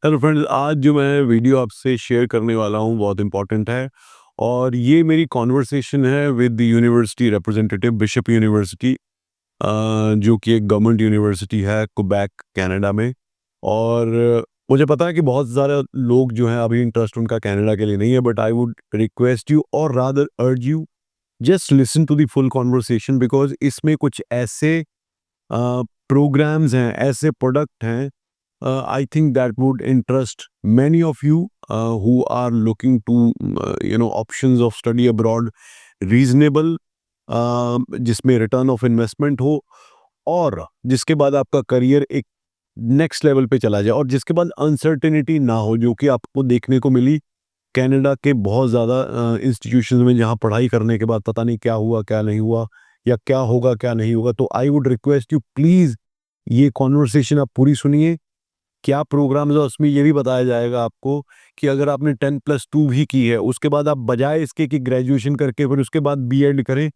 Hello friends, आज जो मैं वीडियो आपसे शेयर करने वाला हूँ बहुत इम्पोर्टेंट है और ये मेरी कॉन्वर्सेशन है with the university representative bishop university, जो कि एक गवर्नमेंट यूनिवर्सिटी है क्वेबेक कनाडा में। और मुझे पता है कि बहुत ज़्यादा लोग जो हैं अभी इंटरेस्ट उनका कनाडा के लिए नहीं है, but I would request you और rather urge you just listen to the full conversation, because इसमें कुछ ऐसे प्रोग्राम्स हैं, ऐसे प्रोडक्ट हैं, I think that would interest many of you who are looking to options of study abroad, reasonable, जिसमें return of investment हो और जिसके बाद आपका करियर एक नेक्स्ट लेवल पे चला जाए और जिसके बाद अनसर्टेनिटी ना हो, जो कि आपको देखने को मिली कनाडा के बहुत ज़्यादा इंस्टीट्यूशंस में, जहाँ पढ़ाई करने के बाद पता नहीं क्या हुआ क्या नहीं हुआ या क्या होगा क्या नहीं होगा। तो आई वुड रिक्वेस्ट यू प्लीज़ ये कॉन्वर्सेशन आप पूरी सुनिए। क्या प्रोग्राम्स है उसमें ये भी बताया जाएगा आपको कि अगर आपने 10+2 भी की है, उसके बाद आप बजाय इसके कि ग्रेजुएशन करके फिर उसके बाद बीएड करें,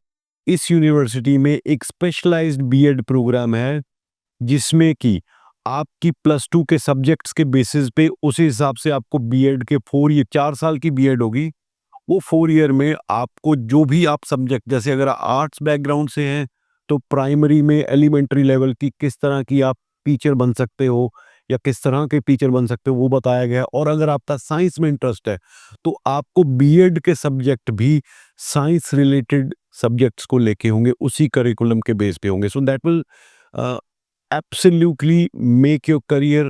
इस यूनिवर्सिटी में एक स्पेशलाइज्ड बीएड प्रोग्राम है जिसमें कि आपकी +2 के सब्जेक्ट्स के बेसिस पे उसी हिसाब से आपको बीएड के 4 ईयर 4 साल की बीएड होगी। वो 4 ईयर में आपको जो भी आप सब्जेक्ट, जैसे अगर आर्ट्स बैकग्राउंड से हैं तो प्राइमरी में एलिमेंट्री लेवल की किस तरह की आप टीचर बन सकते हो या किस तरह के टीचर बन सकते हो वो बताया गया है। और अगर आपका साइंस में इंटरेस्ट है तो आपको बीएड के सब्जेक्ट भी साइंस रिलेटेड सब्जेक्ट्स को लेके होंगे, उसी करिकुलम के बेस पे होंगे। So that will absolutely make your career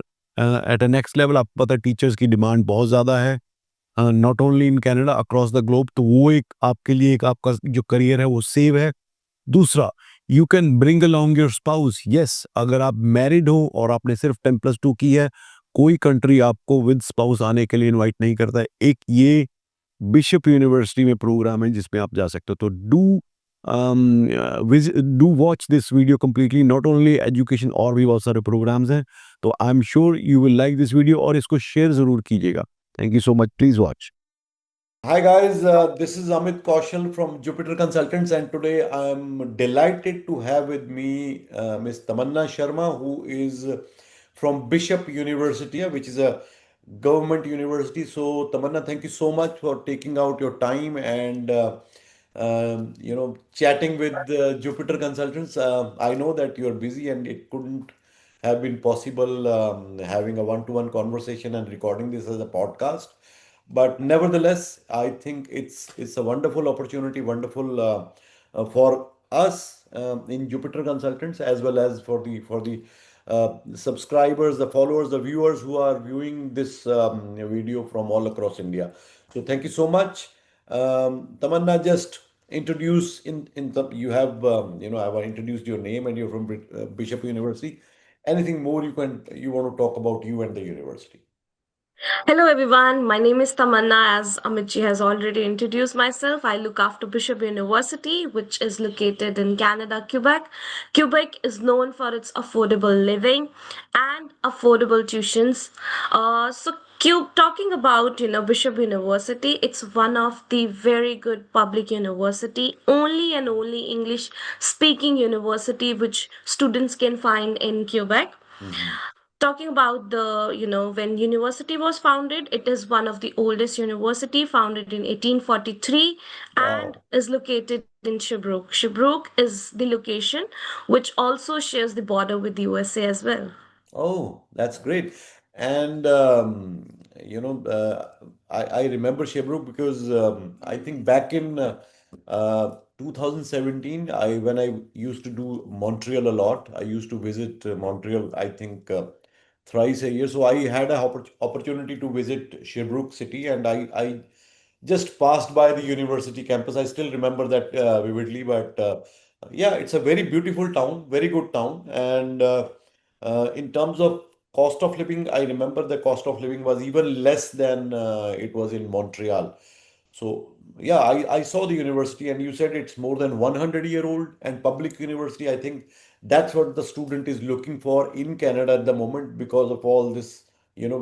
at a next level. आपको पता है टीचर्स की डिमांड बहुत ज़्यादा है, not only in Canada, across the globe. तो वो एक आपके लिए एक आपका जो करियर है वो सेव है। दूसरा, you can bring along your spouse. Yes, अगर आप मैरिड हो और आपने सिर्फ 10+2 की है, कोई कंट्री आपको विद स्पाउस आने के लिए इनवाइट नहीं करता है। एक ये बिशप यूनिवर्सिटी में प्रोग्राम है जिसमें आप जा सकते हो। तो do watch this video completely, not only education, और भी बहुत सारे प्रोग्राम्स हैं। तो I am sure you will like this video और इसको शेयर जरूर कीजिएगा। Thank you so much, please watch. Hi guys, this is Amit Kaushal from Jupiter Consultants, and today I'm delighted to have with me Ms. Tamanna Sharma, who is from Bishop University, which is a government university. So, Tamanna, thank you so much for taking out your time and chatting with Jupiter Consultants. I know that you are busy and it couldn't have been possible having a one-to-one conversation and recording this as a podcast, but nevertheless I think it's a wonderful opportunity, wonderful for us in Jupiter Consultants, as well as for the subscribers, the followers, the viewers who are viewing this video from all across India. So thank you so much. Tamanna, just introduce in the, you have I've introduced your name and you're from Bishop University. Anything more you want to talk about you and the university? Hello everyone, my name is Tamanna. As Amitji has already introduced myself, I look after Bishop University, which is located in Canada, Quebec. Quebec is known for its affordable living and affordable tuitions. Talking about Bishop University, it's one of the very good public university, only and only English speaking university which students can find in Quebec. Mhm. Talking about the when university was founded, it is one of the oldest university, founded in 1843, and Wow. is located in Sherbrooke is the location, which also shares the border with the USA as well. Oh, that's great. And I remember Shebruk because I think back in 2017, I when I used to do Montreal a lot, I used to visit Montreal, I think thrice a year. So I had a opportunity to visit Sherbrooke city, and I just passed by the university campus. I still remember that vividly, but yeah, it's a very beautiful town, very good town, and in terms of cost of living, I remember the cost of living was even less than it was in Montreal. So yeah, I saw the university, and you said it's more than 100-year old and public university. I think that's what the student is looking for in Canada at the moment because of all this,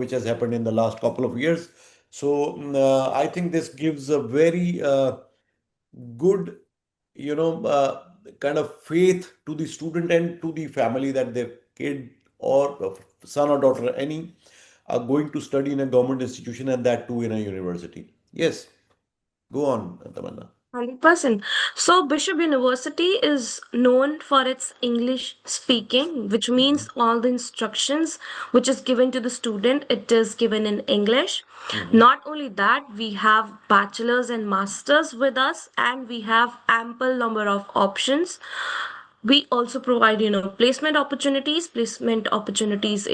which has happened in the last couple of years. So I think this gives a very good, kind of faith to the student and to the family that their kid or son or daughter, any, are going to study in a government institution, and that too in a university. Yes, go on, Tamanna. 100%. So, Bishop University is known for its English speaking, which means all the instructions which is given to the student, it is given in English. Mhm. Not only that, we have bachelors and masters with us, and we have ample number of options. We also provide, placement opportunities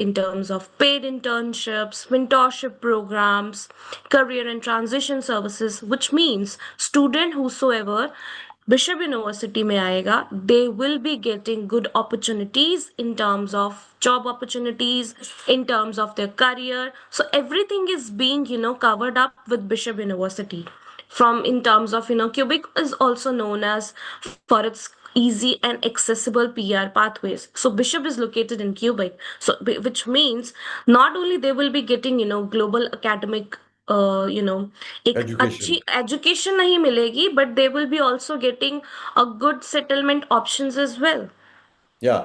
in terms of paid internships, mentorship programs, career and transition services, which means student whosoever Bishop University में आएगा, they will be getting good opportunities in terms of job opportunities, in terms of their career. So everything is being, covered up with Bishop University. From in terms of, Quebec is also known as for its easy and accessible PR pathways. So Bishop is located in Quebec. So which means not only they will be getting, global academic एक अच्छी Education. Education नहीं मिलेगी, but they will be also getting a good settlement options as well. या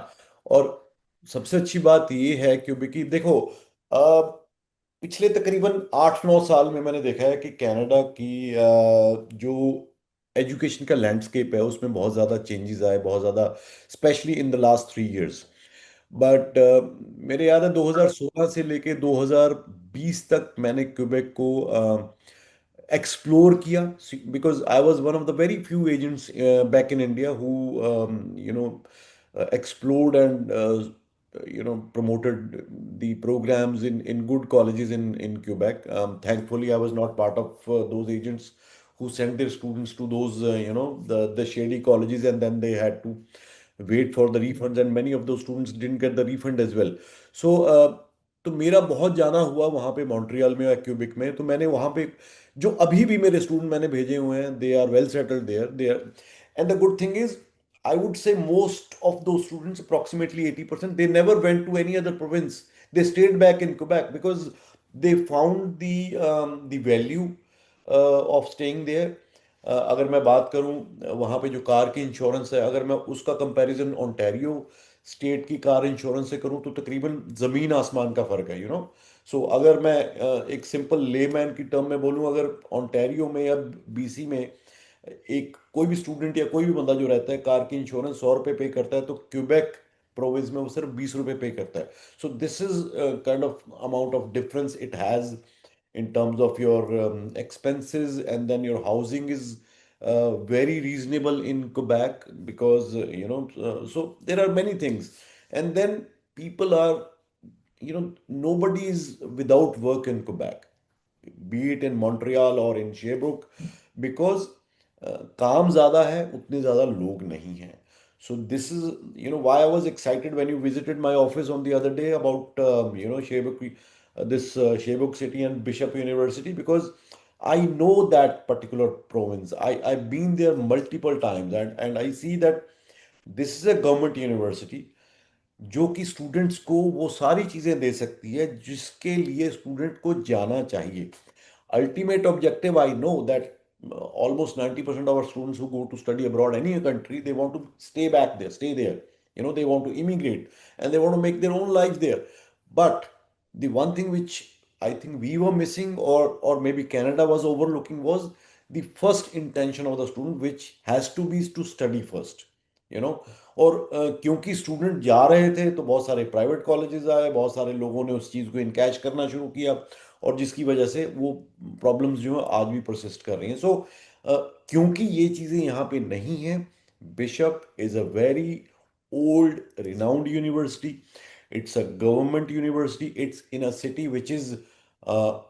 और सबसे अच्छी बात ये है क्योंकि देखो, पिछले तकरीबन 8-9 साल में मैंने देखा है कि कनाडा की जो एजुकेशन का लैंडस्केप है उसमें बहुत ज़्यादा चेंजेस आए, बहुत ज़्यादा, specially in the last 3 years. But मेरे याद है 2016 से लेके 2020 तक मैंने क्यूबेक को एक्सप्लोर किया, because I was one of the very few agents back in India who you know explored and promoted the programs in good colleges in Quebec. Thankfully, I was not part of those agents who sent their students to those the shady colleges, and then they had to wait for the refunds, and many of those students didn't get the refund as well. So तो मेरा बहुत जाना हुआ वहाँ पे Montreal में या cubic में, तो मैंने वहाँ पे जो अभी भी मेरे स्टूडेंट मैंने भेजे हुए हैं, they are well settled there, they are, and the good thing is I would say most of those students, approximately 80%, they never went to any other province. They stayed back in Quebec because they found the value of staying there. अगर मैं बात करूं, वहाँ पे जो car की insurance है, अगर मैं उसका कंपैरिजन ओंटारियो स्टेट की कार इंश्योरेंस से करूं तो तकरीबन ज़मीन आसमान का फ़र्क है, सो अगर मैं एक सिंपल लेमैन की टर्म में बोलूं, अगर ओंटारियो में या बीसी में एक कोई भी स्टूडेंट या कोई भी बंदा जो रहता है कार की इंश्योरेंस 100 रुपये पे करता है, तो क्यूबेक प्रोविंस में वो सिर्फ 20 रुपये पे करता है। So this is kind of amount of difference it has in terms of your expenses, and then your housing is very reasonable in Quebec because so there are many things, and then people are, nobody is without work in Quebec, be it in Montreal or in Sherbrooke, because काम ज़्यादा है, उतने ज़्यादा लोग नहीं हैं. So this is, why I was excited when you visited my office on the other day about, Sherbrooke, Sherbrooke City and Bishop University, because I know that particular province. I've been there multiple times, and I see that this is a government university जो कि students को वो सारी चीज़ें दे सकती है जिसके लिए स्टूडेंट को जाना चाहिए. Ultimate objective, I know that almost 90% of our students who go to study abroad, any country, they want to stay back there, stay there. They want to immigrate and they want to make their own life there. But the one thing which I think we were missing, or maybe Canada was overlooking, was the first intention of the student, which has to be to study first. और क्योंकि student जा रहे थे तो बहुत सारे private colleges आए, बहुत सारे लोगों ने उस चीज़ को इनकैश करना शुरू किया, और जिसकी वजह से वो प्रॉब्लम्स जो है आज भी परसिस्ट कर रही हैं. सो क्योंकि ये चीज़ें यहाँ पे नहीं हैं, bishop is a very old renowned university. It's a government university. It's in a city which is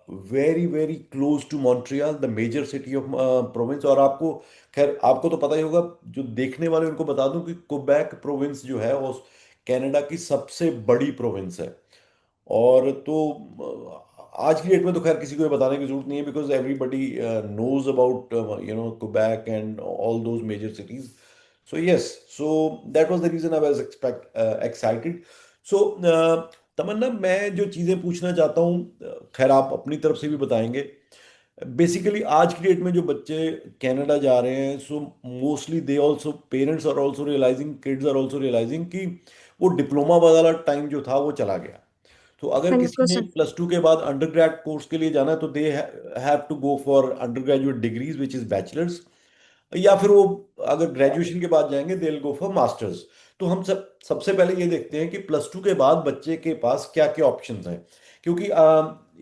very very close to Montreal, the major city of province. और आपको, खैर आपको तो पता ही होगा, जो देखने वाले उनको बता दूं कि क्वेबेक प्रोविंस जो है वो कनाडा की सबसे बड़ी प्रोविंस है. और तो आज की डेट में तो खैर किसी को ये बताने की जरूरत नहीं है, because everybody knows about Quebec and all those major cities. So yes, so that was the reason I was excited. So Tamanna, मैं जो चीज़ें पूछना चाहता हूँ, खैर आप अपनी तरफ से भी बताएंगे. बेसिकली आज की डेट में जो बच्चे कनाडा जा रहे हैं, so mostly they also, parents are also realising, kids are also realising कि वो डिप्लोमा वाला टाइम जो था वो चला गया. तो अगर किसी ने 100%. +2 के बाद अंडर ग्रेड कोर्स के लिए जाना है तो they have to go for undergraduate degrees which is bachelors, या फिर वो अगर ग्रेजुएशन के बाद जाएंगे they will go for masters. तो हम सबसे पहले ये देखते हैं कि +2 के बाद बच्चे के पास क्या क्या ऑप्शंस हैं, क्योंकि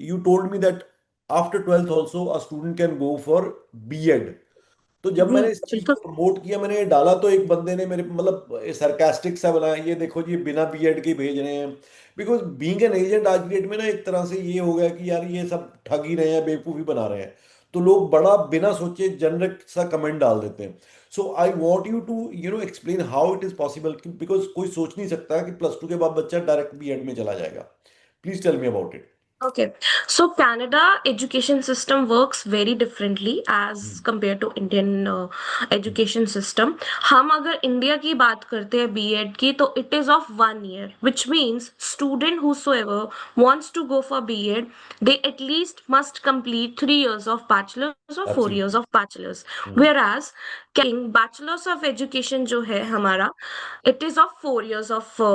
you told me that after 12th also a student can go for BEd. तो जब जी मैंने इस चीज बिल्कुल. को प्रमोट किया, मैंने ये डाला, तो एक बंदे ने मेरे मतलब सरकास्टिक सा बनाया, ये देखो जी बिना बीएड के भेज रहे हैं। बिकॉज बीइंग एन एजेंट आज की डेट में ना एक तरह से ये हो गया कि यार ये सब ठग ही रहे हैं, बेवकूफ़ी बना रहे हैं। तो लोग बड़ा बिना सोचे जनरिक सा कमेंट डाल देते हैं। So I want you to explain how it is possible, because कोई सोच नहीं सकता कि +2 के बाद बच्चा डायरेक्ट बीएड में चला जाएगा। Please tell me about it. Okay, so Canada education system works very differently as compared to Indian education system. हम अगर इंडिया की बात करते हैं बीएड की तो it is of 1 year, which means student whosoever wants to go for BEd, they at least must complete 3 years of bachelor's or 4 years absolutely. of bachelor's. Whereas bachelor's of education जो है हमारा, it is of 4 years of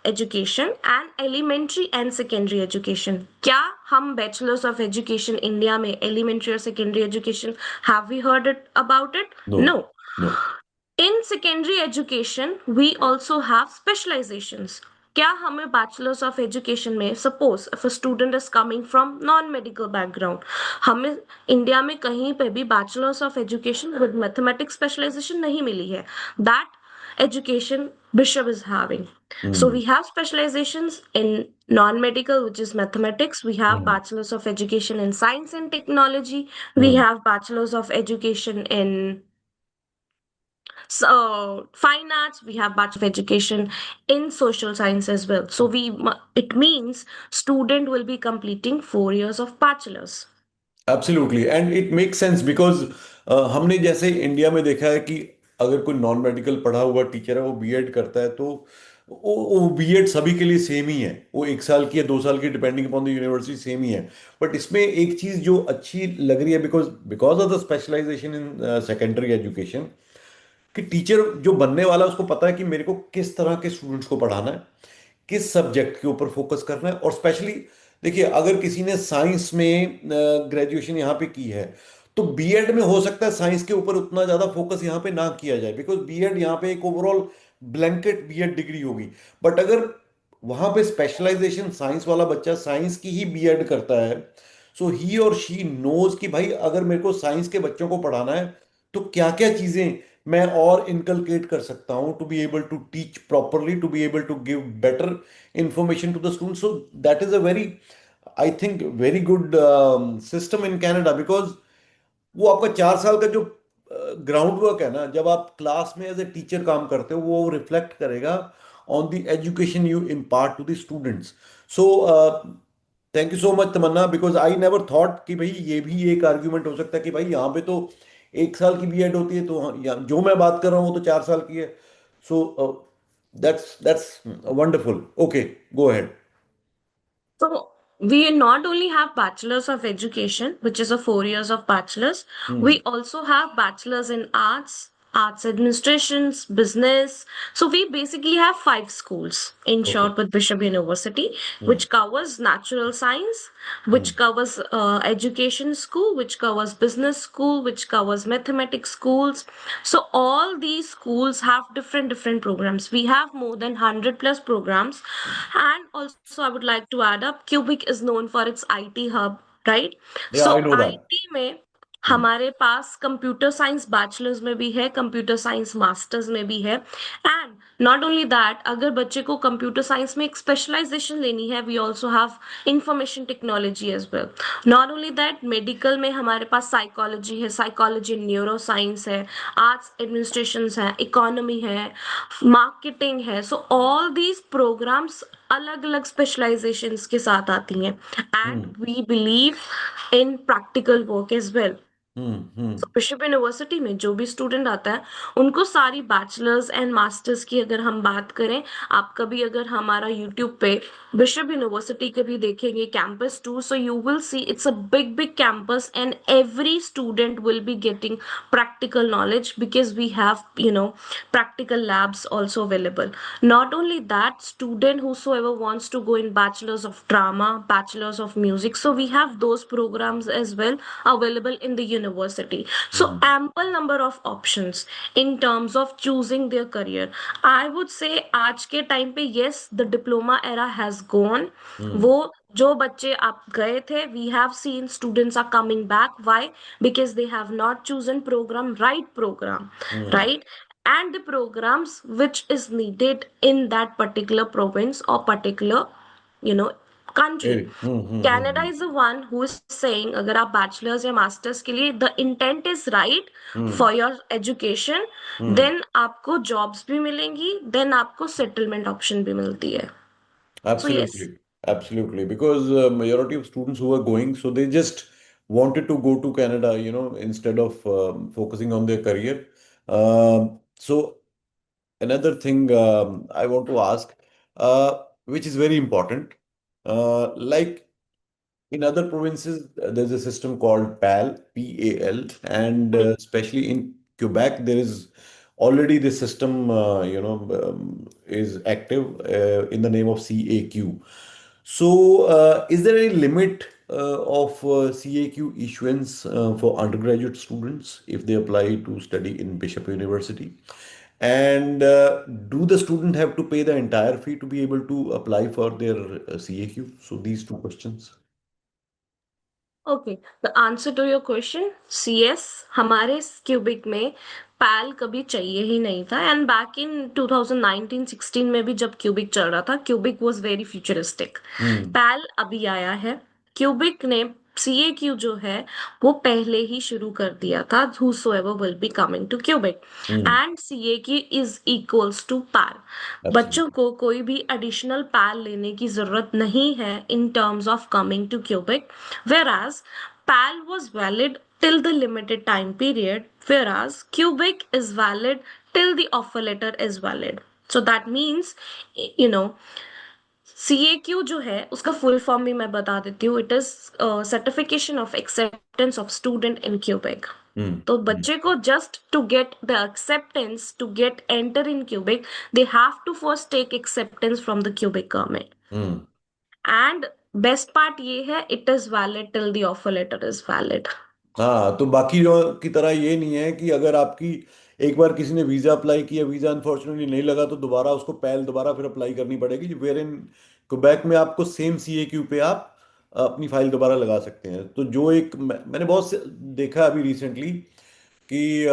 education and elementary and secondary education. क्या हम bachelors of education India में elementary और secondary education have we heard it about it? No. No. No. In secondary education, we also have specializations. क्या हमें bachelors of education में suppose if a student is coming from non medical background, हमें India में कहीं पे भी bachelors of education with mathematics specialisation नहीं मिली है. That education bishop is having. So we have specializations in non-medical, which is mathematics. We have bachelors of education in science and technology. We have bachelors of education in fine arts. We have bachelor of education in social science as well. So it means student will be completing 4 years of bachelor's. Absolutely, and it make sense because हमने जैसे India में देखा है कि अगर कोई non medical पढ़ा हुआ टीचर है वो बीएड करता है, तो वो बीएड सभी के लिए सेम ही है, वो 1 साल की या 2 साल की depending upon the university same ही है। बट इसमें एक चीज़ जो अच्छी लग रही है, because because of the specialisation in secondary education, कि टीचर जो बनने वाला है उसको पता है कि मेरे को किस तरह के स्टूडेंट्स को पढ़ाना है, किस सब्जेक्ट के ऊपर फोकस करना है। और स्पेशली देखिए, अगर किसी ने साइंस में ग्रेजुएशन यहाँ पे की है, तो बीएड में हो सकता है साइंस के ऊपर उतना ज़्यादा फोकस यहाँ पे ना किया जाए, बिकॉज बीएड यहाँ पे एक ओवरऑल ब्लैंकेट बीएड डिग्री होगी। बट अगर वहाँ पे स्पेशलाइजेशन साइंस वाला बच्चा साइंस की ही बीएड करता है, सो ही और शी नोज कि भाई अगर मेरे को साइंस के बच्चों को पढ़ाना है तो क्या क्या चीज़ें मैं और इनकलकेट कर सकता हूँ to be able to teach properly, to be able to give better information to the student. So that is a very, I think very good system in Canada, because वो आपका 4 साल का जो ग्राउंड वर्क है ना, जब आप class में एज ए टीचर काम करते हो, वो रिफ्लेक्ट करेगा on the education you impart to the students. So thank you so much Tamanna, because I never thought कि भाई ये भी एक आर्ग्यूमेंट हो सकता है कि भाई यहाँ पे तो 1 साल की बीएड होती है, तो जो मैं बात कर रहा हूँ वो तो 4 साल की है। So that's wonderful. Okay, go ahead. So we not only have bachelors of education, which is a 4 years of bachelor's, we also have bachelors in arts, arts administrations, business. So we basically have 5 schools in okay. short with Bishop University, which covers natural science, which covers education school, which covers business school, which covers mathematics schools. So all these schools have different programs. We have more than 100 plus programs. And also I would like to add up, Cubic is known for its IT hub, right? या आई So know that. IT में हमारे पास computer science bachelors में भी है, computer science masters में भी है. And not only that, अगर बच्चे को कंप्यूटर साइंस में एक स्पेशलाइजेशन लेनी है, we also have information technology as well. Not only that, medical में हमारे पास साइकोलॉजी है, साइकोलॉजी न्यूरो साइंस है, आर्ट्स एडमिनिस्ट्रेशन है, इकोनॉमी है, मार्केटिंग है. सो ऑल दीज प्रोग्राम्स अलग अलग स्पेशलाइजेशंस के साथ आती हैं. And we believe in practical work as well. So Hmm. Bishop University में जो भी स्टूडेंट आता है उनको सारी बैचलर्स एंड मास्टर्स की अगर हम बात करें, आप कभी अगर हमारा यूट्यूब पे बिशप यूनिवर्सिटी के भी देखेंगे campus tour, so you will see it's a big big campus and every student will be getting practical knowledge because we have practical labs also available. Not only that, student whosoever wants to go in bachelor's of drama, bachelor's of music, so we have those programs as well available in the university. So Hmm. ample number of options in terms of choosing their career. I would say आज के time पे yes, the diploma era has gone. Hmm. वो जो बच्चे आप गए थे, we have seen students are coming back. Why? Because they have not chosen program, Hmm. right? And the programs which is needed in that particular province or particular, you know, country. Canada is the one who is saying अगर आप bachelor's या master's के लिए the intent is right Hmm. for your education, Hmm. then आपको jobs भी मिलेंगी, then आपको settlement option भी मिलती है. So yes. Absolutely, absolutely. Because majority of students who are going, so they just wanted to go to Canada, instead of focusing on their career. So another thing I want to ask, which is very important, like in other provinces, there's a system called PAL, PAL, and especially in Quebec, there is already this system, is active in the name of CAQ. So, is there any limit of CAQ issuance for undergraduate students if they apply to study in Bishop University? And do the student have to pay the entire fee to be able to apply for their CAQ? So, these two questions. Okay, the answer to your question, CS, हमारे cubic में पैल कभी चाहिए ही नहीं था. And back in 2019-16 में भी जब cubic चल रहा था, cubic was very futuristic. Hmm. पैल अभी आया है. क्यूबिक ने CAQ जो है वो पहले ही शुरू कर दिया था. whosoever will be coming to cubic Hmm. and CAQ is equals to PAL. बच्चों Absolutely. को कोई भी एडिशनल पैल लेने की जरूरत नहीं है in terms of coming to Quebec. Whereas PAL was valid till the limited time period, whereas cubic is valid till the offer letter is valid. So that means, you know, CAQ जो है उसका full form भी मैं बता देती हूँ. It is certification of acceptance of student in Quebec. Hmm. तो Hmm. बच्चे को just to get the acceptance to get enter in Quebec, they have to first take acceptance from the Quebec government. Hmm. And best part ये है, it is valid till the offer letter is valid. हाँ, तो बाकी जो की तरह ये नहीं है कि अगर आपकी एक बार किसी ने वीजा अप्लाई किया, वीजा अनफॉर्चुनेटली नहीं लगा, तो दोबारा उसको पहल दोबारा फिर अप्लाई करनी पड़ेगी, वेयर इन क्वेबेक में आपको सेम CAQ पे आप अपनी फाइल दोबारा लगा सकते हैं. तो जो एक मैंने बहुत देखा अभी रिसेंटली कि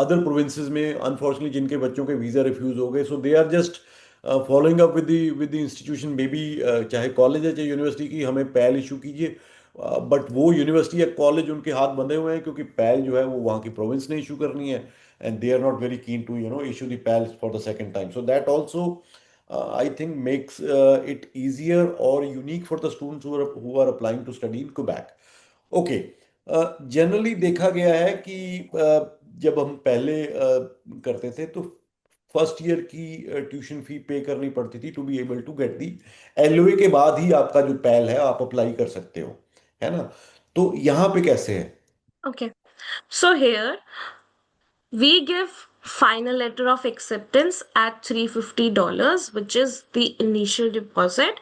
अदर प्रोविंसेस में अनफॉर्चुनेटली जिनके बच्चों के वीजा रिफ्यूज हो गए, so they are just following up with the institution, maybe चाहे कॉलेज है चाहे यूनिवर्सिटी, की हमें पैल इशू कीजिए. बट वो यूनिवर्सिटी या कॉलेज उनके हाथ बंधे हुए हैं, क्योंकि पैल जो है वो वहाँ की प्रोविंस ने इशू करनी है, and they are not very keen to issue the PAL for the second time. So that also I think makes it easier or unique for the students who are applying to study in Quebec. Okay. Generally देखा गया है कि जब हम पहले करते थे तो फर्स्ट ईयर की ट्यूशन फी पे करनी पड़ती थी to be able to get the LOA. के बाद ही आपका जो पैल है आप अप्लाई कर सकते हो, है ना? तो यहाँ पे कैसे है? Okay. So here we give final letter of acceptance at $350, which is the initial deposit.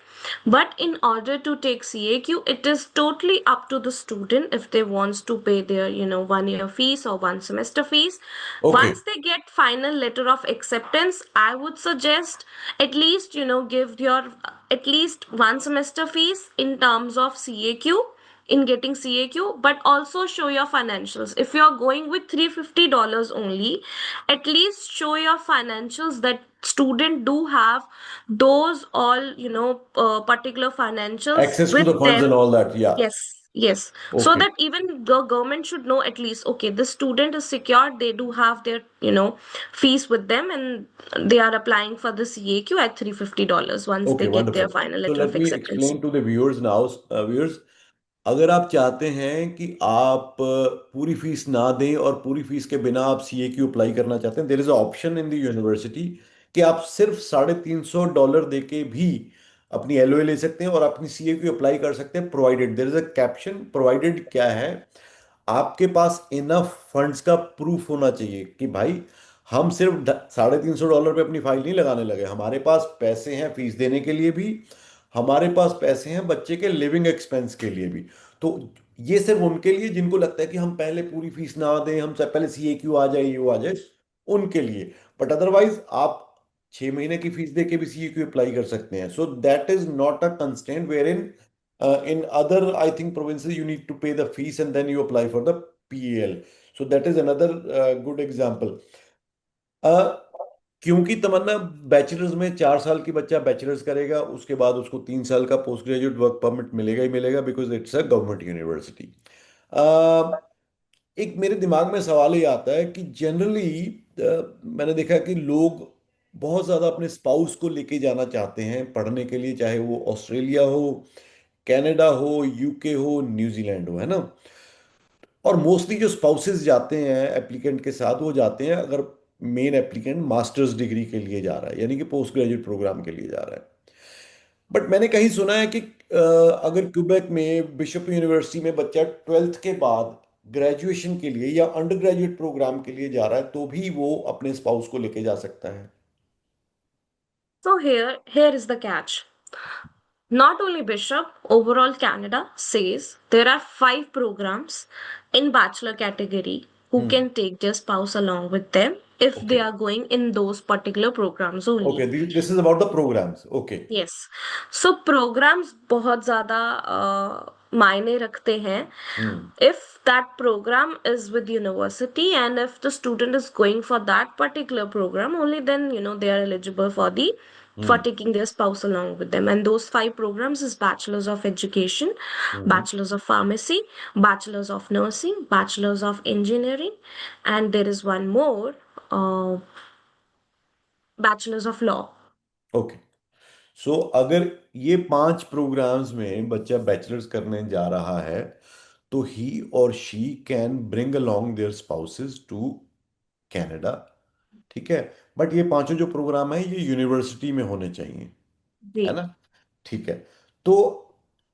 But in order to take CAQ, it is totally up to the student if they wants to pay their, 1 year fees or 1 semester fees. Okay. Once they get final letter of acceptance, I would suggest at least, give your at least 1 semester fees in terms of CAQ in getting CAQ, but also show your financials. If you're going with $350 only, at least show your financials that student do have those all, particular financials access to with the funds and them. All that, yeah. Yes, yes. So okay. that even the government should know at least, okay, this student is secured, they do have their, fees with them, and they are applying for the CAQ at $350 once Okay, they get their wonderful. final So letter let of me acceptance. explain to the viewers now, viewers. अगर आप चाहते हैं कि आप पूरी fees ना दें और पूरी फीस के बिना आप CAQ अप्लाई करना चाहते हैं, there is a option in the university कि आप सिर्फ $350 दे के भी अपनी LOA ले सकते हैं और अपनी CAQ अप्लाई कर सकते हैं, provided there is a caption, provided क्या है, आपके पास इनफ फंड्स का प्रूफ होना चाहिए कि भाई हम सिर्फ $350 पे अपनी फाइल नहीं लगाने लगे, हमारे पास पैसे हैं फीस देने के लिए भी, हमारे पास पैसे हैं बच्चे के लिविंग एक्सपेंस के लिए भी। तो ये सिर्फ उनके लिए जिनको लगता है कि हम पहले पूरी फीस ना दें, हम पहले CAQ आ जाए, ये आ जाए, उनके लिए। बट अदरवाइज आप 6 महीने की फीस दे के भी CAQ अप्लाई कर सकते हैं। So that is not a constraint where in other, I think, provinces you need to pay the fees and then you apply for the PAL. So that is another good example. uh, क्योंकि तमन्ना bachelors में 4 साल की बच्चा bachelors करेगा, उसके बाद उसको 3 साल का पोस्ट ग्रेजुएट वर्क परमिट मिलेगा ही मिलेगा, because it's a government university. एक मेरे दिमाग में सवाल ये आता है कि जनरली मैंने देखा कि लोग बहुत ज़्यादा अपने स्पाउस को लेके जाना चाहते हैं पढ़ने के लिए, चाहे वो ऑस्ट्रेलिया हो, कनाडा हो, UK हो, न्यूजीलैंड हो, है ना। और मोस्टली जो स्पाउसेस जाते हैं एप्लीकेंट के साथ, वो जाते हैं अगर मेन एप्लीकेंट मास्टर्स डिग्री के लिए जा रहा है, यानी कि पोस्ट ग्रेजुएट प्रोग्राम के लिए जा रहा है। बट मैंने कहीं सुना है कि अगर क्यूबेक में बिशप यूनिवर्सिटी में बच्चा 12th के बाद ग्रेजुएशन के लिए या अंडर ग्रेजुएट प्रोग्राम के लिए जा रहा है, तो भी वो अपने स्पाउस को लेके जा सकता है। So here is the catch. Not only Bishop, overall Canada says there are 5 programs in bachelor category who hmm. can take their spouse along with them if okay. they are going in those particular programs only. Okay, this is about the programs. Okay. Yes. So programs बहुत ज़्यादा मायने रखते हैं. Hmm. If that program is with university and if the student is going for that particular program, only then they are eligible for hmm. taking their spouse along with them. And those 5 programs is Bachelor's of Education, hmm. Bachelor's of Pharmacy, Bachelor's of Nursing, Bachelor's of Engineering, and there is one more, Bachelor's of Law. Okay. So अगर ये 5 programmes में बच्चा bachelors करने जा रहा है, तो he और she can bring along their spouses to Canada. ठीक है। बट ये पांचों जो प्रोग्राम है ये यूनिवर्सिटी में होने चाहिए, जी. है ना। ठीक है। तो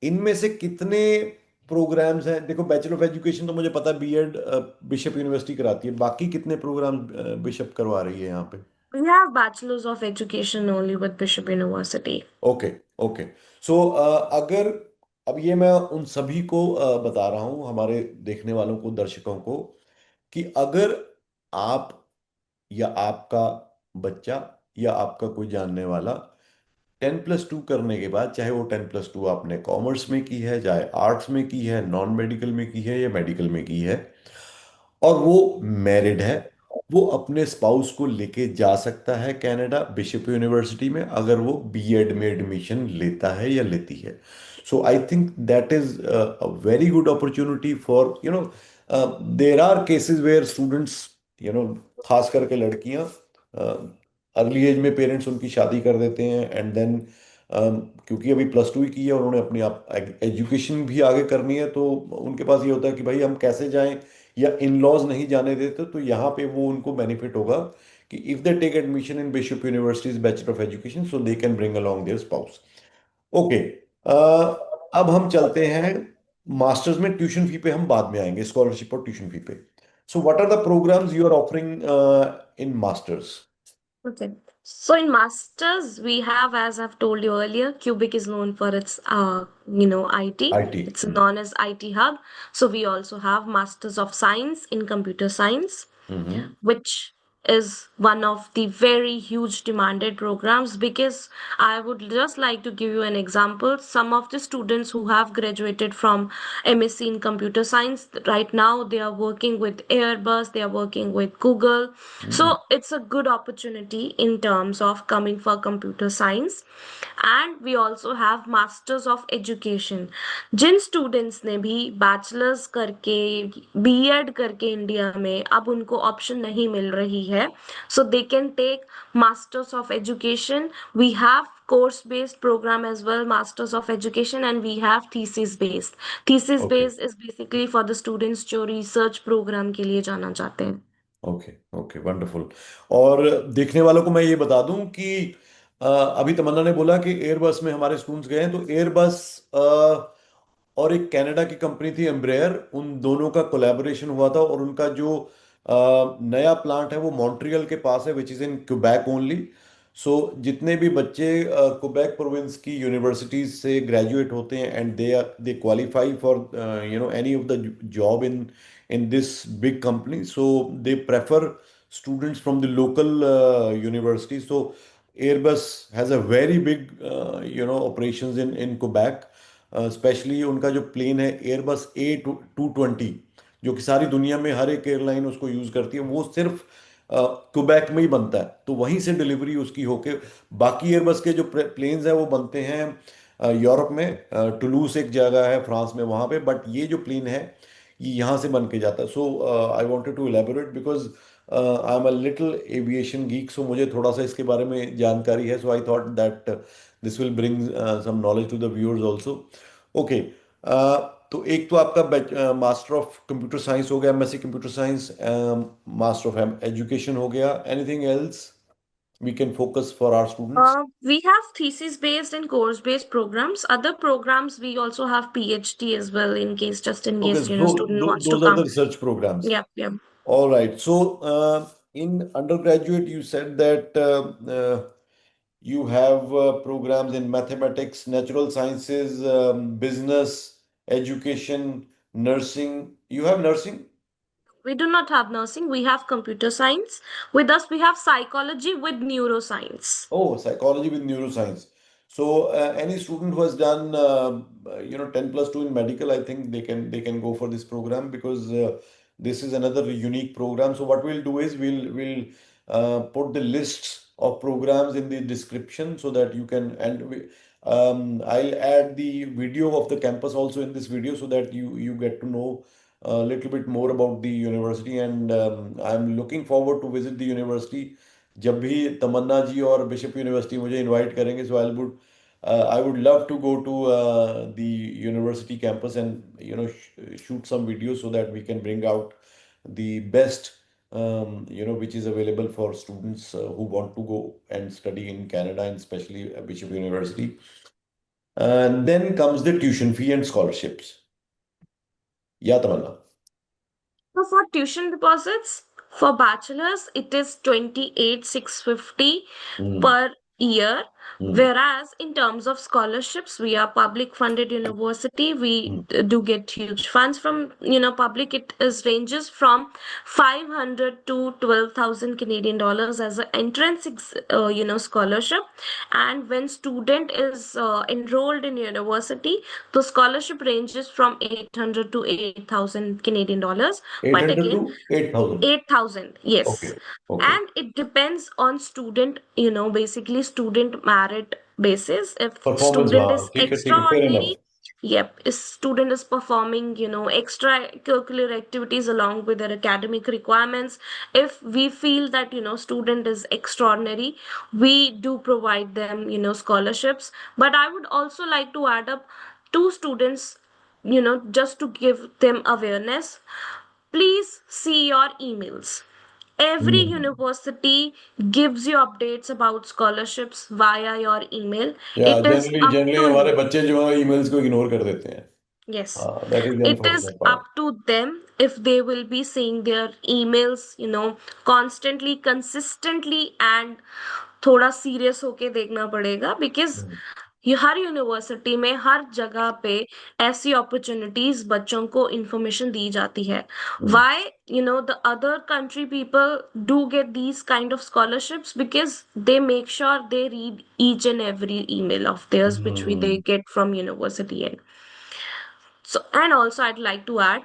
इनमें से कितने प्रोग्राम्स हैं? देखो, बैचलर ऑफ एजुकेशन तो मुझे पता है B.Ed बिशप यूनिवर्सिटी कराती है, बाकी कितने प्रोग्राम बिशप करवा रही है यहाँ पे? We have Bachelor's of Education only with Bishop University. Okay. Okay. So अगर अब ये मैं उन सभी को बता रहा हूं, हमारे देखने वालों को, दर्शकों को, कि अगर आप या आपका बच्चा या आपका कोई जानने वाला 10+2 करने के बाद, चाहे वो 10+2 आपने कॉमर्स में की है, चाहे आर्ट्स में की है, नॉन मेडिकल में की है या मेडिकल में की है, और वो मैरिड है, वो अपने स्पाउस को लेके जा सकता है कनाडा बिशप यूनिवर्सिटी में, अगर वो B.Ed में एडमिशन लेता है या लेती है। So I think that is a very good opportunity for there are cases where students, you know खास करके लड़कियां अर्ली एज में पेरेंट्स उनकी शादी कर देते हैं, एंड देन क्योंकि अभी +2 ही की है, उन्होंने अपनी आप एजुकेशन भी आगे करनी है, तो उनके पास ये होता है कि भाई हम कैसे जाएं, या इन लॉज नहीं जाने देते, तो यहाँ पे वो उनको बेनिफिट होगा कि if they take admission in Bishop universities bachelor of education, so they can bring along their spouse. Okay. अब हम चलते हैं मास्टर्स में। ट्यूशन फी पे हम बाद में आएंगे, स्कॉलरशिप और ट्यूशन फी पे। So what are the programs you are offering in masters? Okay. So in masters, we have, as I've told you earlier, Cubic is known for its, IT. IT। It's known as IT hub. So we also have Masters of Science in Computer Science, hmm. which is one of the very huge demanded programs, because I would just like to give you an example. Some of the students who have graduated from MSc in computer science right now, they are working with Airbus, they are working with Google. Hmm. So it's a good opportunity in terms of coming for computer science. And we also have Masters of Education. जिन students ने भी bachelors करके B.Ed करके India में अब उनको option नहीं मिल रही है, so they can take Masters of Education. We have course-based program as well, Masters of Education, and we have thesis-based. Okay. Thesis-based is basically for the students जो research program के लिए जाना चाहते हैं. Okay okay wonderful. और देखने वालों को मैं ये बता दूं कि अभी तमन्ना ने बोला कि एयरबस में हमारे स्टूडेंट्स गए हैं, तो एयरबस और एक कनाडा की कंपनी थी एम्ब्रेयर, उन दोनों का कोलैबोरेशन हुआ था, और उनका जो नया प्लांट है वो मॉन्ट्रियल के पास है, विच इज़ इन क्यूबैक ओनली। सो जितने भी बच्चे क्यूबैक प्रोविंस की यूनिवर्सिटीज से ग्रेजुएट होते हैं and they qualify for any of the job in this big company, so they prefer students from the local universities. So Airbus has a very big operations in Quebec. Specially उनका जो plane है Airbus A220, जो कि सारी दुनिया में हर एक airline उसको यूज करती है, वो सिर्फ क्वेबेक में ही बनता है, तो वहीं से डिलीवरी उसकी होके बाकी एयरबस के जो प्लेन्स हैं वो बनते हैं यूरोप में, टुलूस एक जगह है फ्रांस में वहाँ पे, बट ये जो प्लेन है ये यहाँ से बन के जाता है। So I wanted to elaborate because I am a little aviation geek, so मुझे थोड़ा सा इसके बारे में जानकारी है, so I thought that this will bring some knowledge to the viewers also. Okay, तो एक तो आपका मास्टर ऑफ कंप्यूटर साइंस हो गया, MSc computer science, master of education हो गया, anything else we can focus for our students? We have thesis-based and course-based programs. Other programs, we also have PhD as well, in case, just in Okay, case, student wants to those are the come. research programs. Yep, yep. All right. So, in undergraduate, you said that you have programs in mathematics, natural sciences, business, education, nursing. You have nursing? We do not have nursing. We have computer science. With us, we have psychology with neuroscience. Oh, psychology with neuroscience. So, any student who has done 10 plus 2 in medical, I think they can go for this program, because this is another unique program. So, what we'll do is we'll put the lists of programs in the description so that you can, I'll add the video of the campus also in this video so that you get to know a little bit more about the university, and I'm looking forward to visit the university जब भी तमन्ना जी और bishop university मुझे invite करेंगे, so I would love to go to the university campus and shoot some video so that we can bring out the best which is available for students who want to go and study in Canada, and especially Bishop University. And then comes the tuition fee and scholarships. Yeah, Tamanna. So for tuition deposits, for bachelors, it is 28,650 Hmm. per year. Hmm. Whereas in terms of scholarships, we are public funded university. We do get huge funds from, public. It is ranges from 500 to 12,000 Canadian dollars as an entrance, scholarship. And when student is enrolled in university, the scholarship ranges from 800 to 8,000 Canadian dollars. But 800 again, to 8,000. 8,000, yes. Okay. Okay. And it depends on student, basically student merit basis. If Performance, student हाँ is ठीक है, fair enough. extraordinary, yep, if student is performing, extracurricular activities along with their academic requirements. If we feel that, student is extraordinary, we do provide them, scholarships. But I would also like to add up two students, just to give them awareness. Please see your emails. Every Hmm. university gives you updates about scholarships via your email. या It is generally up generally to हमारे you. बच्चे जो है emails को ignore कर देते हैं। Yes. हाँ, that is the It is unfortunate part. up to them if they will be seeing their emails, constantly, consistently, and थोड़ा सीरियस होके देखना पड़ेगा, बिकॉज हर यूनिवर्सिटी में हर जगह पे ऐसी अपॉर्चुनिटीज बच्चों को इंफॉर्मेशन दी जाती है. Why, the other country people do get these kind of scholarships? Because they make sure they read each and every email of theirs which they get from university. So, and also I'd like to add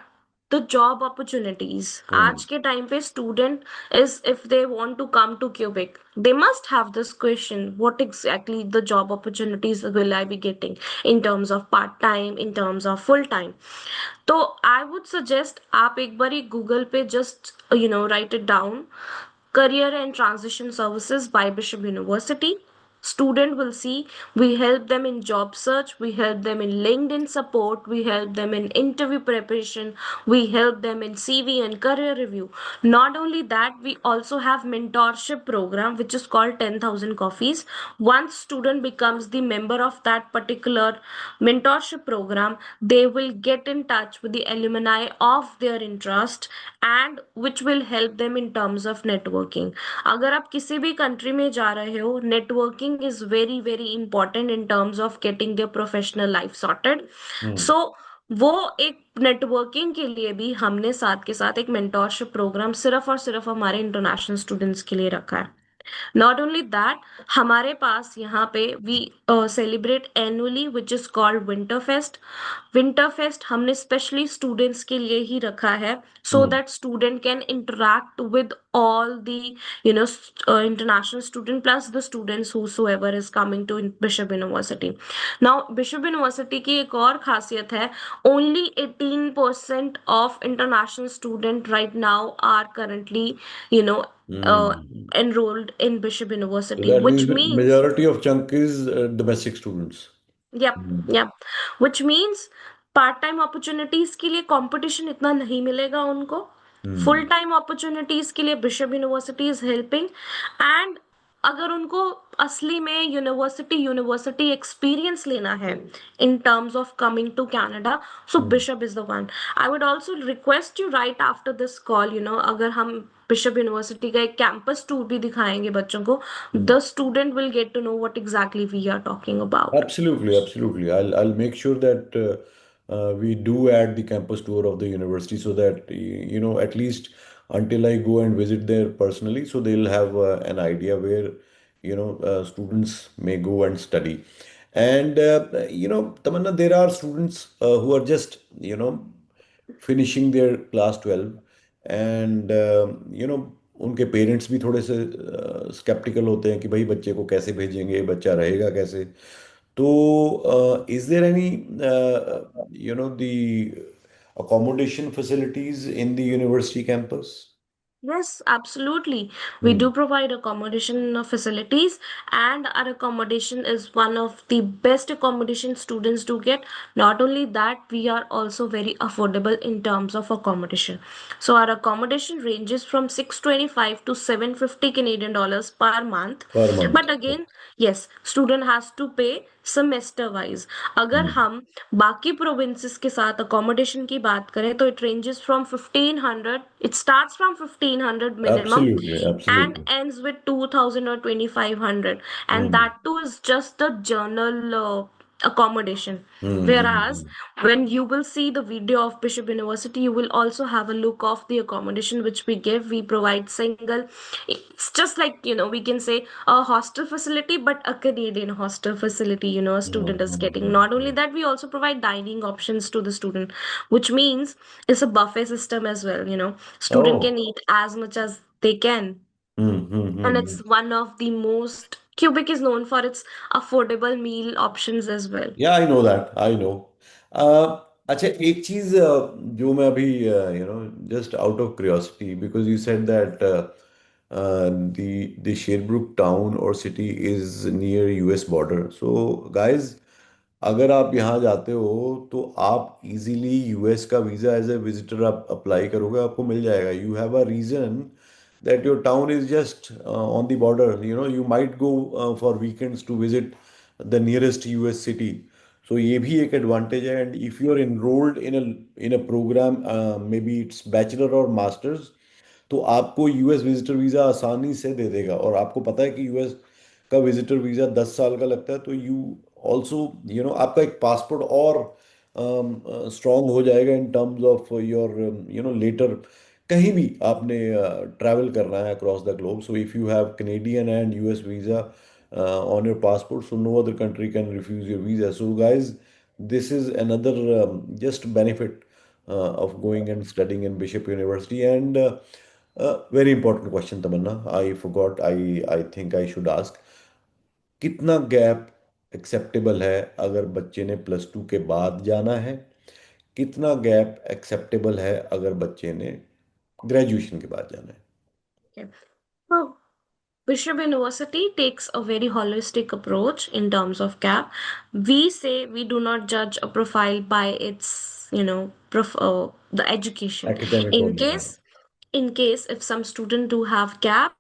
the job opportunities. आज के time पे student is, if they want to come to Quebec, they must have this question: what exactly the job opportunities will I be getting in terms of part time, in terms of full time? तो I would suggest आप एक बारी Google पे just write it down: career and transition services by Bishop University. student will see. We help them in job search, we help them in LinkedIn support, we help them in interview preparation, we help them in CV and career review. Not only that, we also have mentorship program which is called 10,000 coffees. Once student becomes the member of that particular mentorship program, they will get in touch with the alumni of their interest, and which will help them in terms of networking. अगर आप किसी भी country में जा रहे हो, networking is very very important in terms of getting their professional life sorted. Hmm So वो एक नेटवर्किंग के लिए भी हमने साथ के साथ एक मेंटोरशिप प्रोग्राम सिर्फ और सिर्फ हमारे इंटरनेशनल स्टूडेंट्स के लिए रखा है. नॉट ओनली दैट, हमारे पास यहाँ पे we celebrate annually which is called winter fest. Winter fest हमने स्पेशली स्टूडेंट्स के लिए ही रखा है, so hmm that student can interact with all the international student plus the students whosoever is coming to Bishop University. Now Bishop University की एक और खासियत है, only 18% of international student right now are currently you know uh, hmm enrolled in Bishop So University, that means which the means majority of chunk is domestic students. yep, hmm yep, which means part time opportunities के लिए competition इतना नहीं मिलेगा उनको. Full हम्म time opportunities के लिए Bishop university is helping. And अगर उनको असली में यूनिवर्सिटी यूनिवर्सिटी एक्सपीरियंस लेना है in terms of coming to Canada, so hmm Bishop is the one. I would also request you right after this call, अगर हम बिशप यूनिवर्सिटी का एक कैंपस टूर भी दिखाएंगे बच्चों को, hmm the student will get to know what exactly we are talking about. Absolutely, absolutely. I'll make sure that we do add the campus tour of the university so that at least until I go and visit there personally, so they'll have an idea where students may go and study. And Tamanna, there are students who are just finishing their class 12 and उनके parents भी थोड़े से sceptical होते हैं कि भाई बच्चे को कैसे भेजेंगे, बच्चा रहेगा कैसे. तो is there any the accommodation facilities in the university campus? Yes, absolutely. We Hmm. do provide accommodation facilities, and our accommodation is one of the best accommodation students do get. Not only that, we are also very affordable in terms of accommodation. So our accommodation ranges from 625 to 750 Canadian dollars per month. Per month. But again, yes, student has to pay semester wise. अगर Hmm. हम बाकी provinces के साथ accommodation की बात करें तो it ranges from 1500, it starts from 1500 minimum Absolutely, and absolutely. ends with 2000 or 2500, and Hmm. that too is just the journal accommodation. Hmm. Whereas Hmm. when you will see the video of Bishop University, you will also have a look of the accommodation which we give. We provide single, it's just like we can say a hostel facility, but a Canadian hostel facility, a Hmm. student is Hmm. getting. Hmm. Not only Hmm. that, we also provide dining options to the student, which means it's a buffet system as well. Student Oh. can eat as much as they can, Hmm. Hmm. and Hmm. Hmm. it's one of the most, Quebec is known for its affordable meal options as well. Yeah, I know that. I know. अच्छा एक चीज जो मैं अभी just out of curiosity because you said that the Sherbrooke town or city is near US border. So guys, अगर आप यहाँ जाते हो तो आप इजीली यूएस का वीजा एज ए विजिटर आप अप्लाई करोगे, आपको मिल जाएगा. You have a reason that your town is just on the border. You might go for weekends to visit the nearest US city. So ये भी एक advantage है. And if you are enrolled in a program, maybe it's bachelor or masters, तो आपको US visitor visa आसानी से दे देगा. और आपको पता है कि यूएस का विजिटर वीज़ा 10 साल का लगता है. तो यू ऑल्सो आपका एक पासपोर्ट और स्ट्रॉन्ग हो जाएगा in terms of your letter कहीं भी आपने ट्रैवल करना है across the globe. So if you have Canadian and US visa on your passport, so no other country can refuse your visa. So guys, this is another just benefit of going and studying in Bishop University. And very important question, Tamanna. I forgot. I think I should ask. कितना gap acceptable है अगर बच्चे ने +2 के बाद जाना है? कितना गैप एक्सेप्टेबल है अगर बच्चे ने ग्रेजुएशन के बाद जाना है? Okay. So Bishop University takes a very holistic approach in terms of CAP. We say we do not judge a profile by its, the education. Academic In only. Yeah. case, in case if some student do have CAP,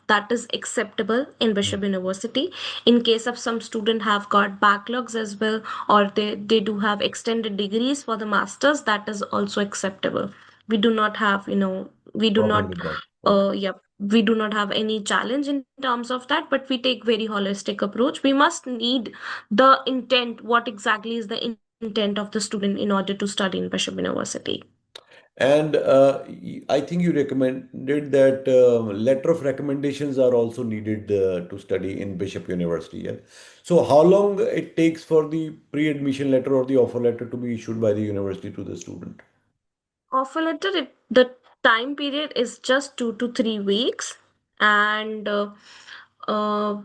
that is acceptable in Bishop Mm. University. In case of some student have got backlogs as well, or they do have extended degrees for the masters, that is also acceptable. We do not have, we do Problem not with that. Okay. yeah, we do not have any challenge in terms of that, but we take very holistic approach. We must need the intent, what exactly is the intent of the student in order to study in Bishop University. And I think you recommended that letter of recommendations are also needed to study in Bishop University. Yeah. So how long it takes for the pre-admission letter or the offer letter to be issued by the university to the student? Offer letter, the time period is just 2 to 3 weeks, and uh,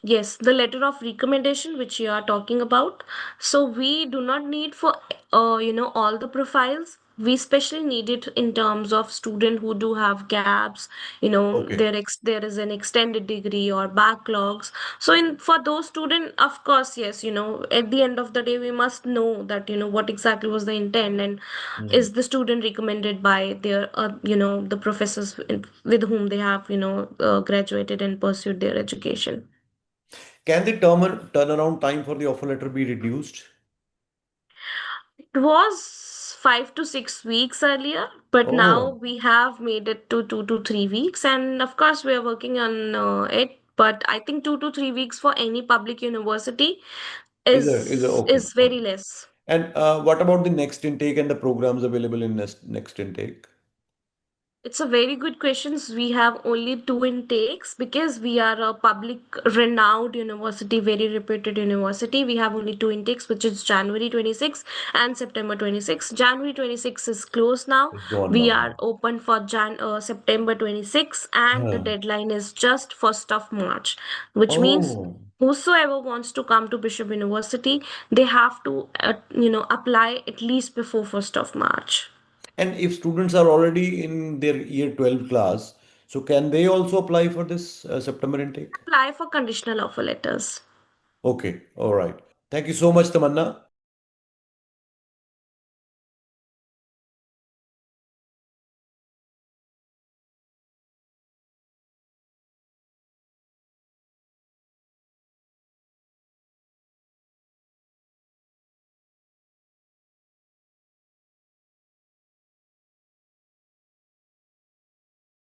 yes, the letter of recommendation which you are talking about. So we do not need for all the profiles. We especially need it in terms of student who do have gaps, Okay. there is an extended degree or backlogs. So in for those student, of course, yes, at the end of the day, we must know that what exactly was the intent, and Mm. is the student recommended by their the professors with whom they have graduated and pursued their education. Can the turnaround time for the offer letter be reduced? It was 5 to 6 weeks earlier, but now Oh, we have made it to 2 to 3 weeks, and of course we are working on it. But I think 2 to 3 weeks for any public university is a okay. is very Okay. less. And what about the next intake and the programs available in next intake? It's a very good question. We have only two intakes because we are a public renowned university, very reputed university. We have only two intakes, which is January 26 and September 26. January 26 is closed now. It's gone We now. are open for September 26, and the Huh. deadline is just 1st of March, which means Oh. whosoever wants to come to Bishop University, they have to apply at least before 1st of March. And if students are already in their year 12 class, so can they also apply for this September intake? Apply for conditional offer letters. Okay, all right. Thank you so much, Tamanna.